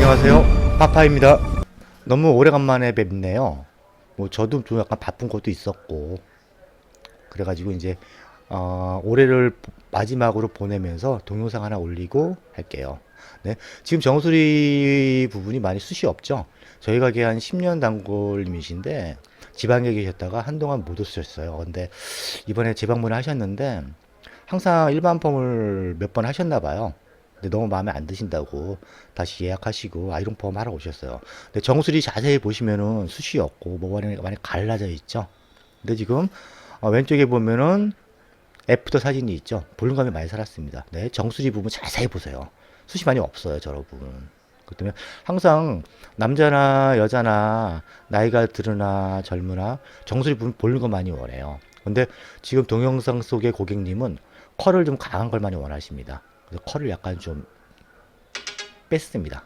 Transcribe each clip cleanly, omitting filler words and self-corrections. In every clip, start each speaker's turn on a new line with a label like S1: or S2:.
S1: 안녕하세요, 파파입니다. 너무 오래간만에 뵙네요. 뭐 저도 좀 약간 바쁜 것도 있었고 그래가지고 이제 올해를 마지막으로 보내면서 동영상 하나 올리고 할게요. 네, 지금 정수리 부분이 많이 숱이 없죠. 저희 가게 한 10년 단골님이신데 지방에 계셨다가 한동안 못 오셨어요. 근데 이번에 재방문을 하셨는데 항상 일반 펌을 몇 번 하셨나 봐요. 근데 너무 마음에 안 드신다고 다시 예약하시고 아이론 펌 하러 오셨어요. 근데 정수리 자세히 보시면은 숱이 없고 뭐가 많이 갈라져 있죠. 근데 지금 왼쪽에 보면은 애프터 사진이 있죠. 볼륨감이 많이 살았습니다. 네, 정수리 부분 자세히 보세요. 숱이 많이 없어요, 저 부분은. 그렇기 때문에 항상 남자나 여자나 나이가 들으나 젊으나 정수리 부분 볼륨감 많이 원해요. 근데 지금 동영상 속의 고객님은 컬을 좀 강한 걸 많이 원하십니다. 그래서 컬을 약간 좀 뺐습니다.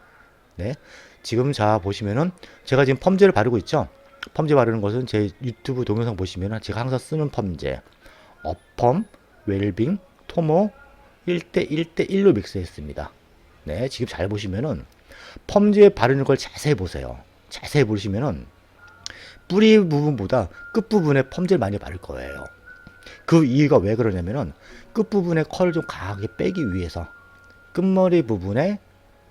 S1: 네. 지금 자 보시면은 제가 지금 펌제를 바르고 있죠. 펌제 바르는 것은 제 유튜브 동영상 보시면은 제가 항상 쓰는 펌제 어펌, 웰빙, 토모 1대1대1로 믹스했습니다. 네, 지금 잘 보시면은 펌제 바르는 걸 자세히 보세요. 자세히 보시면은 뿌리 부분보다 끝부분에 펌제를 많이 바를 거예요. 그 이유가 왜 그러냐면은 끝부분에 컬을 좀 강하게 빼기 위해서 끝머리 부분에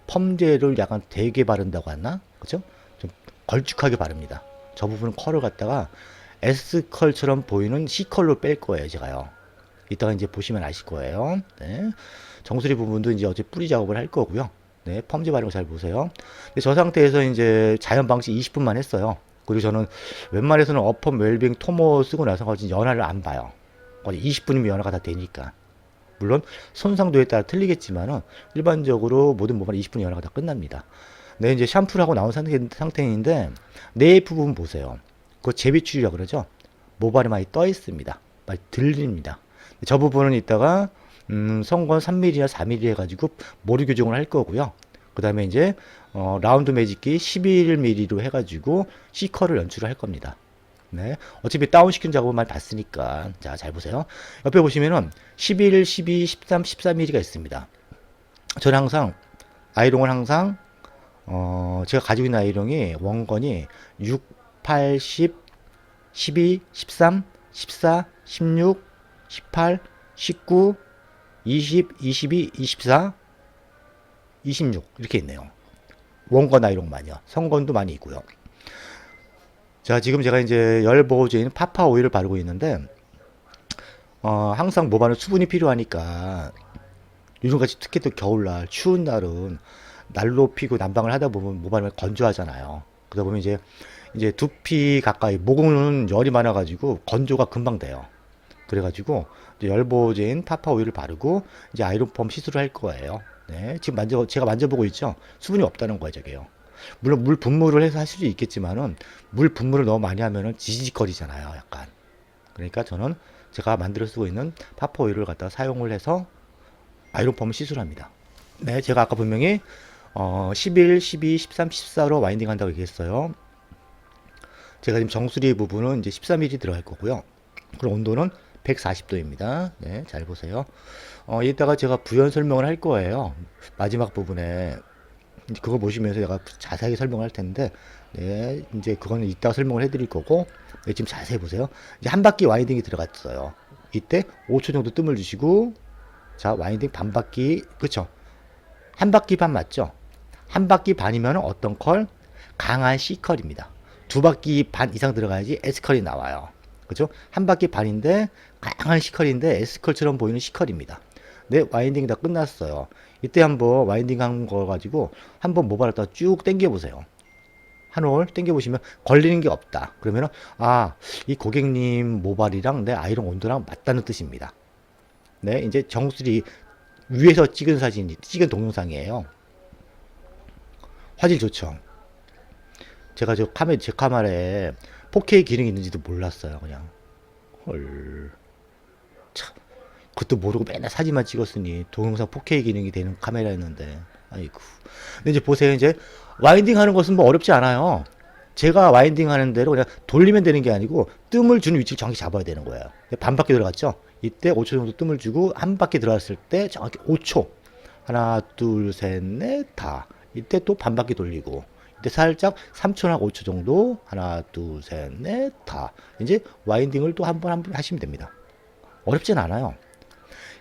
S1: 펌제를 약간 되게 바른다고 하나? 그죠? 좀 걸쭉하게 바릅니다. 저 부분은 컬을 갖다가 S컬처럼 보이는 C컬로 뺄 거예요, 제가요. 이따가 이제 보시면 아실 거예요. 네. 정수리 부분도 이제 어제 뿌리 작업을 할 거고요. 네, 펌제 바르는 거 잘 보세요. 근데 저 상태에서 이제 자연 방식 20분만 했어요. 그리고 저는 웬만해서는 어펌, 웰빙, 토모 쓰고 나서 연화를 안 봐요. 20분이면 연화가 다 되니까. 물론 손상도에 따라 틀리겠지만은 일반적으로 모든 모발은 20분 연화가 다 끝납니다. 네, 이제 샴푸를 하고 나온 상태인데 내 부분 보세요. 그거 재비출이라고 그러죠. 모발이 많이 떠 있습니다. 많이 들립니다. 저 부분은 이따가 성건 3mm나 4mm 해가지고 모루 교정을 할 거고요. 그 다음에 이제 라운드 매직기 11mm로 해가지고 C컬을 연출을 할 겁니다. 네. 어차피 다운시키는 작업을 많이 봤으니까. 자, 잘 보세요. 옆에 보시면은 11, 12, 13, 14mm가 있습니다. 저는 항상, 아이롱을 항상, 제가 가지고 있는 아이롱이 원건이 6, 8, 10, 12, 13, 14, 16, 18, 19, 20, 22, 24, 26. 이렇게 있네요. 원건 아이롱만요. 성건도 많이 있고요. 자, 지금 제가 이제 열 보호제인 파파 오일을 바르고 있는데, 항상 모발은 수분이 필요하니까, 요즘같이 특히 또 겨울날, 추운 날은 난로 피고 난방을 하다 보면 모발이 건조하잖아요. 그러다 보면 이제 두피 가까이, 목은 열이 많아가지고 건조가 금방 돼요. 그래가지고, 이제 열 보호제인 파파 오일을 바르고, 이제 아이론 펌 시술을 할 거예요. 네, 지금 제가 만져보고 있죠? 수분이 없다는 거예요, 저게요. 물론 물 분무를 해서 하실 수 있겠지만은 물 분무를 너무 많이 하면은 지지직거리잖아요, 약간. 그러니까 저는 제가 만들어 쓰고 있는 파파 오일을 갖다가 사용을 해서 아이론 펌을 시술합니다. 네, 제가 아까 분명히 11, 12, 13, 14로 와인딩 한다고 얘기했어요. 제가 지금 정수리 부분은 이제 13mm 들어갈 거고요. 그럼 온도는 140도입니다. 네, 잘 보세요. 이따가 제가 부연 설명을 할 거예요. 마지막 부분에 그거 보시면서 내가 자세하게 설명을 할 텐데, 네, 이제 그거는 이따 설명을 해드릴 거고, 네, 지금 자세히 보세요. 이제 한 바퀴 와인딩이 들어갔어요. 이때 5초 정도 뜸을 주시고, 자, 와인딩 반 바퀴, 그쵸? 한 바퀴 반 맞죠? 한 바퀴 반이면 어떤 컬? 강한 C컬입니다. 두 바퀴 반 이상 들어가야지 S컬이 나와요. 그죠? 한 바퀴 반인데, 강한 C컬인데 S컬처럼 보이는 C컬입니다. 네, 와인딩 다 끝났어요. 이때 한번 와인딩 한 거 가지고 한번 모발을 다 쭉 당겨 보세요. 한 올 당겨 보시면 걸리는 게 없다. 그러면은 이 고객님 모발이랑 내 아이롱 온도랑 맞다는 뜻입니다. 네, 이제 정수리 위에서 찍은 동영상이에요. 화질 좋죠. 제가 제 카메라에 4K 기능이 있는지도 몰랐어요. 그냥 헐. 참. 그것도 모르고 맨날 사진만 찍었으니 동영상 4K 기능이 되는 카메라였는데, 아이고. 근데 이제 보세요. 이제 와인딩 하는 것은 뭐 어렵지 않아요. 제가 와인딩 하는 대로 그냥 돌리면 되는 게 아니고 뜸을 주는 위치를 정확히 잡아야 되는 거예요. 반 바퀴 들어갔죠? 이때 5초 정도 뜸을 주고 한 바퀴 들어갔을 때 정확히 5초. 하나, 둘, 셋, 넷, 다. 이때 또 반 바퀴 돌리고, 이때 살짝 3초나 5초 정도, 하나, 둘, 셋, 넷, 다. 이제 와인딩을 또 한 번 하시면 됩니다. 어렵진 않아요.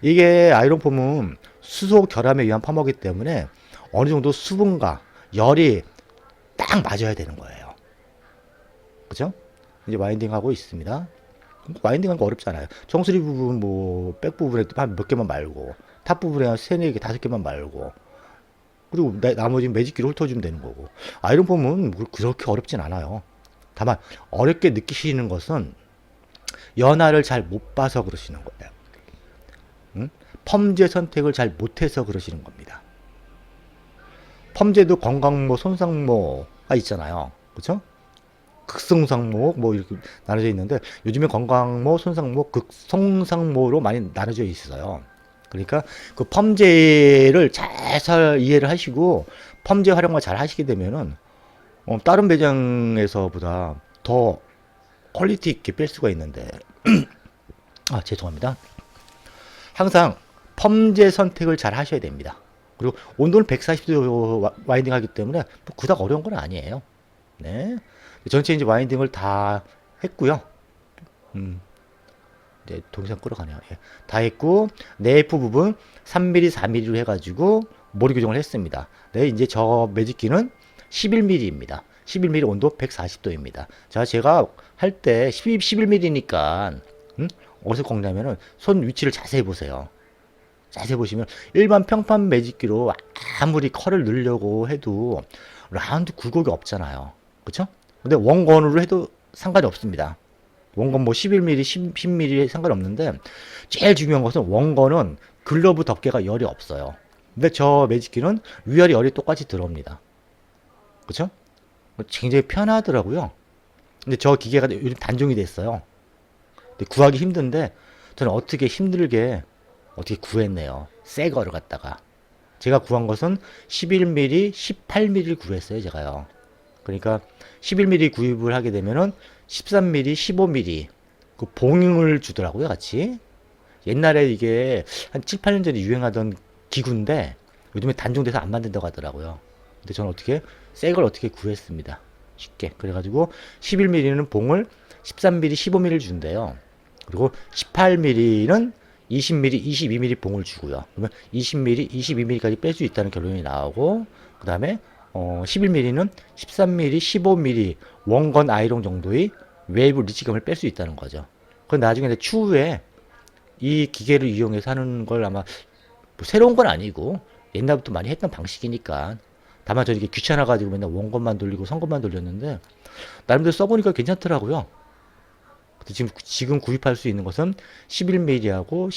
S1: 이게 아이론폼은 수소 결함에 의한 펌이기 때문에 어느 정도 수분과 열이 딱 맞아야 되는 거예요. 그죠? 이제 와인딩 하고 있습니다. 와인딩 하는 거 어렵지 않아요. 정수리 부분, 뭐, 백 부분에 한 몇 개만 말고, 탑 부분에 한 세네 개, 다섯 개만 말고, 그리고 나머지 매직기로 훑어주면 되는 거고. 아이론폼은 그렇게 어렵진 않아요. 다만, 어렵게 느끼시는 것은 연화를 잘 못 봐서 그러시는 거예요. 응? 펌제 선택을 잘 못해서 그러시는 겁니다. 펌제도 건강모, 손상모가 있잖아요. 그쵸? 극성상모 뭐 이렇게 나눠져 있는데 요즘에 건강모, 손상모, 극성상모로 많이 나눠져 있어요. 그러니까 그 펌제를 잘 이해를 하시고 펌제 활용을 잘 하시게 되면은 다른 매장에서보다 더 퀄리티 있게 뺄 수가 있는데 아 죄송합니다. 항상 펌제 선택을 잘 하셔야 됩니다. 그리고 온도는 140도 와인딩 하기 때문에 뭐 그닥 어려운 건 아니에요. 네. 전체 이제 와인딩을 다 했고요. 이제 동영상 끌어가네요. 예. 다 했고 네이프 부분 3mm, 4mm로 해가지고 모리 교정을 했습니다. 네, 이제 저 매직기는 11mm입니다. 11mm 온도 140도입니다. 자, 제가 할 때 11mm니까 어디서 꺾냐면은 손 위치를 자세히 보세요. 자세히 보시면 일반 평판 매직기로 아무리 컬을 넣으려고 해도 라운드 굴곡이 없잖아요. 그쵸? 근데 원건으로 해도 상관이 없습니다. 원건 뭐 11mm, 10mm 상관없는데 제일 중요한 것은 원건은 글러브 덮개가 열이 없어요. 근데 저 매직기는 위열이 열이 똑같이 들어옵니다. 그쵸? 굉장히 편하더라고요. 근데 저 기계가 요즘 단종이 됐어요. 근데 구하기 힘든데 저는 어떻게 힘들게 어떻게 구했네요. 새 거를 갖다가. 제가 구한 것은 11mm, 18mm를 구했어요, 제가요. 그러니까 11mm 구입을 하게 되면은 13mm, 15mm 그 봉을 주더라고요, 같이. 옛날에 이게 한 7, 8년 전에 유행하던 기구인데 요즘에 단종돼서 안 만든다고 하더라고요. 근데 저는 어떻게 새 걸 어떻게 구했습니다. 쉽게. 그래가지고 11mm는 봉을 13mm, 15mm를 준대요. 그리고 18mm는 20mm, 22mm 봉을 주고요. 그러면 20mm, 22mm까지 뺄 수 있다는 결론이 나오고 그 다음에 11mm는 13mm, 15mm 원건 아이롱 정도의 웨이브 리치감을 뺄 수 있다는 거죠. 그건 나중에 추후에 이 기계를 이용해서 하는 걸 아마 뭐 새로운 건 아니고 옛날부터 많이 했던 방식이니까 다만 저 이게 귀찮아가지고 맨날 원건만 돌리고 선건만 돌렸는데 나름대로 써보니까 괜찮더라고요. 지금 구입할 수 있는 것은 11mm하고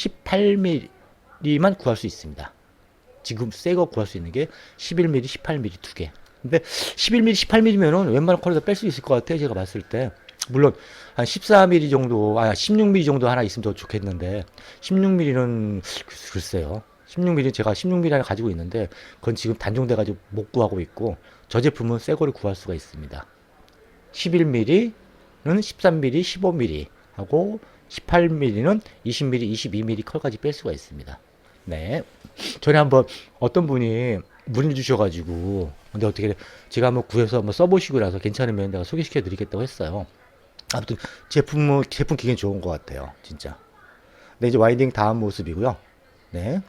S1: 18mm만 구할 수 있습니다. 지금 새 거 구할 수 있는 게 11mm, 18mm 두 개. 근데 11mm, 18mm면은 웬만한 컬에서 뺄 수 있을 것 같아요. 제가 봤을 때. 물론 한 14mm 정도, 16mm 정도 하나 있으면 더 좋겠는데 16mm는 글쎄요. 16mm 제가 16mm 하나 가지고 있는데 그건 지금 단종돼가지고 못 구하고 있고 저 제품은 새 거를 구할 수가 있습니다. 11mm는 13mm, 15mm 하고 18mm는 20mm, 22mm 컬까지 뺄 수가 있습니다. 네. 전에 한번 어떤 분이 문의 주셔가지고 근데 어떻게 제가 한번 구해서 한번 써보시고 나서 괜찮으면 내가 소개시켜 드리겠다고 했어요. 아무튼 제품 기계는 좋은 것 같아요. 진짜. 네, 이제 와인딩 다음 모습이고요. 네.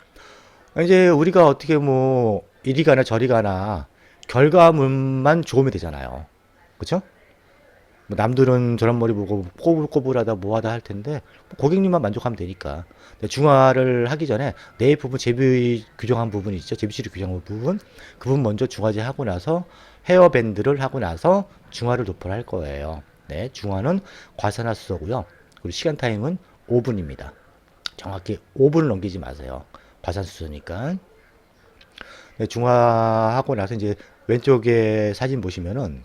S1: 이제 우리가 어떻게 뭐 이리 가나 저리 가나 결과물만 좋으면 되잖아요. 그쵸? 뭐 남들은 저런 머리 보고 꼬불꼬불하다 뭐하다 할 텐데 고객님만 만족하면 되니까. 중화를 하기 전에 내 부분 제비 규정한 부분이 있죠. 제비치를 규정한 부분 그 부분 먼저 중화제 하고 나서 헤어밴드를 하고 나서 중화를 도포를 할 거예요. 네, 중화는 과산화수소고요. 그리고 시간 타임은 5분입니다. 정확히 5분을 넘기지 마세요. 과산수소니까. 네, 중화하고 나서 이제 왼쪽에 사진 보시면은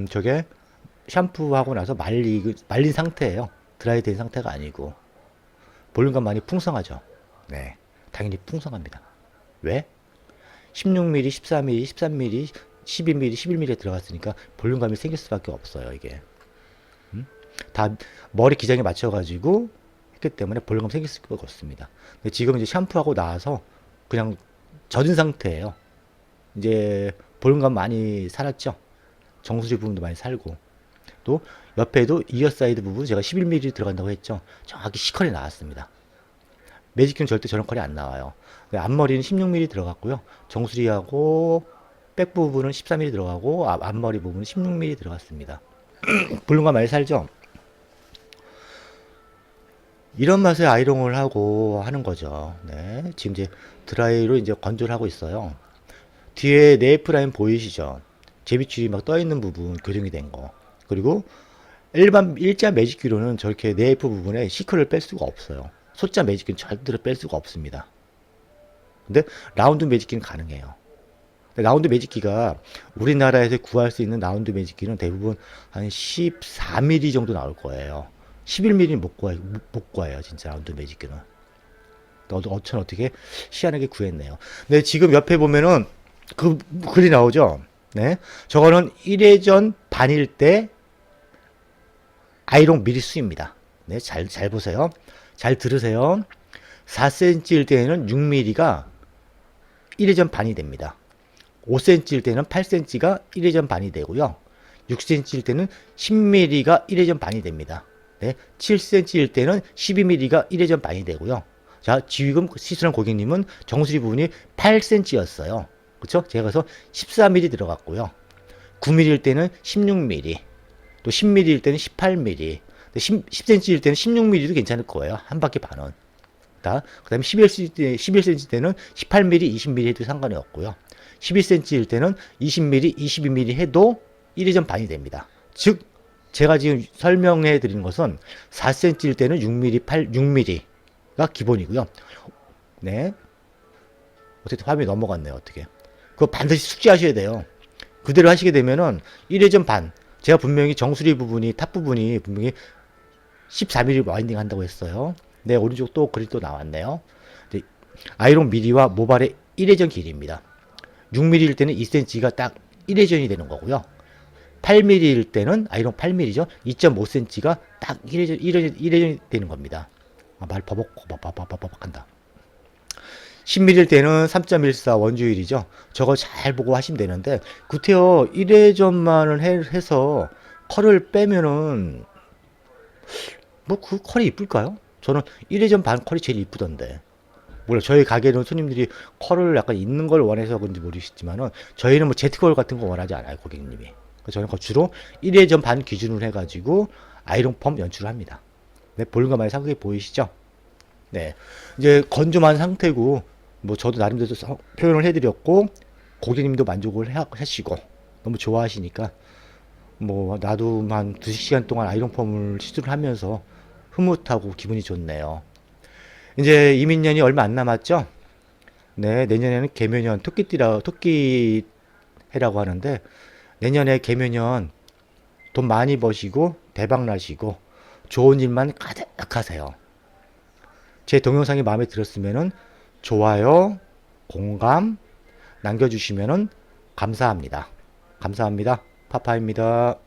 S1: 저게 샴푸하고 나서 말린 상태예요. 드라이 된 상태가 아니고 볼륨감 많이 풍성하죠. 네, 당연히 풍성합니다. 왜? 16mm, 14mm, 13mm, 12mm, 11mm에 들어갔으니까 볼륨감이 생길 수밖에 없어요. 이게 다 머리 기장에 맞춰가지고 했기 때문에 볼륨감 생길 수밖에 없습니다. 근데 지금 이제 샴푸하고 나와서 그냥 젖은 상태예요. 이제 볼륨감 많이 살았죠. 정수리 부분도 많이 살고, 또 옆에도 이어사이드 부분 제가 11mm 들어간다고 했죠. 정확히 C컬이 나왔습니다. 매직큐는 절대 저런 컬이 안 나와요. 앞머리는 16mm 들어갔고요. 정수리하고 백 부분은 14mm 들어가고 앞머리 부분은 16mm 들어갔습니다. 볼륨감 많이 살죠. 이런 맛에 아이롱을 하고 하는 거죠. 네, 지금 이제 드라이로 이제 건조를 하고 있어요. 뒤에 네이프 라인 보이시죠? 제비줄이 막 떠 있는 부분 교정이 된 거. 그리고 일반 일자 매직기로는 저렇게 네이프 부분에 시컬을 뺄 수가 없어요. 소자 매직기는 절대로 뺄 수가 없습니다. 근데 라운드 매직기는 가능해요. 라운드 매직기가 우리나라에서 구할 수 있는 라운드 매직기는 대부분 한 14mm 정도 나올 거예요. 11mm는 못 구해요, 진짜 라운드 매직기는. 어떻게 희한하게 구했네요. 네, 지금 옆에 보면은 그 글이 나오죠. 네, 저거는 1회전 반일 때 아이롱 미리수입니다. 네, 잘 보세요. 잘 들으세요. 4cm일 때에는 6mm가 1회전 반이 됩니다. 5cm일 때는 8cm가 1회전 반이 되고요. 6cm일 때는 10mm가 1회전 반이 됩니다. 네, 7cm일 때는 12mm가 1회전 반이 되고요. 자, 지금 시술한 고객님은 정수리 부분이 8cm였어요. 그쵸? 제가 그래서 14mm 들어갔고요. 9mm일 때는 16mm, 또 10mm일 때는 18mm, 10cm일 때는 16mm도 괜찮을 거예요. 한 바퀴 반은. 그 다음에 11cm 때는 18mm, 20mm 해도 상관이 없고요. 11cm일 때는 20mm, 22mm 해도 1회전 반이 됩니다. 즉, 제가 지금 설명해 드리는 것은 4cm일 때는 6mm, 6mm가 기본이고요. 네. 어떻게 화면이 넘어갔네요. 어떻게. 그거 반드시 숙지하셔야 돼요. 그대로 하시게 되면은 1회전 반. 제가 분명히 정수리 부분이, 탑 부분이 분명히 14mm 와인딩 한다고 했어요. 네, 오른쪽 또 글이 또 나왔네요. 아이롱 미리와 모발의 1회전 길이입니다. 6mm일 때는 2cm가 딱 1회전이 되는 거고요. 8mm일 때는, 아이롱 8mm죠. 2.5cm가 딱 1회전이 되는 겁니다. 말 버벅버벅 한다. 10mm일 때는 3.14 원주율이죠. 저거 잘 보고 하시면 되는데, 구태여 1회전만을 해서 컬을 빼면은, 뭐 그 컬이 이쁠까요? 저는 1회전 반 컬이 제일 이쁘던데. 몰라, 저희 가게는 손님들이 컬을 약간 있는 걸 원해서 그런지 모르겠지만은, 저희는 뭐 제트컬 같은 거 원하지 않아요, 고객님이. 저는 주로 1회전 반 기준으로 해가지고 아이롱 펌 연출을 합니다. 네, 볼륨감 많이 상하게 보이시죠? 네, 이제 건조한 상태고, 뭐 저도 나름대로 표현을 해드렸고, 고객님도 만족을 하시고 너무 좋아하시니까 뭐 나도 한 2시간 동안 아이롱 펌을 시술을 하면서 흐뭇하고 기분이 좋네요. 이제 이민년이 얼마 안 남았죠? 네, 내년에는 개묘년 토끼 해라고 하는데, 내년에 개묘년 돈 많이 버시고 대박 나시고 좋은 일만 가득하세요. 제 동영상이 마음에 들었으면은 좋아요, 공감 남겨주시면은 감사합니다. 감사합니다. 파파입니다.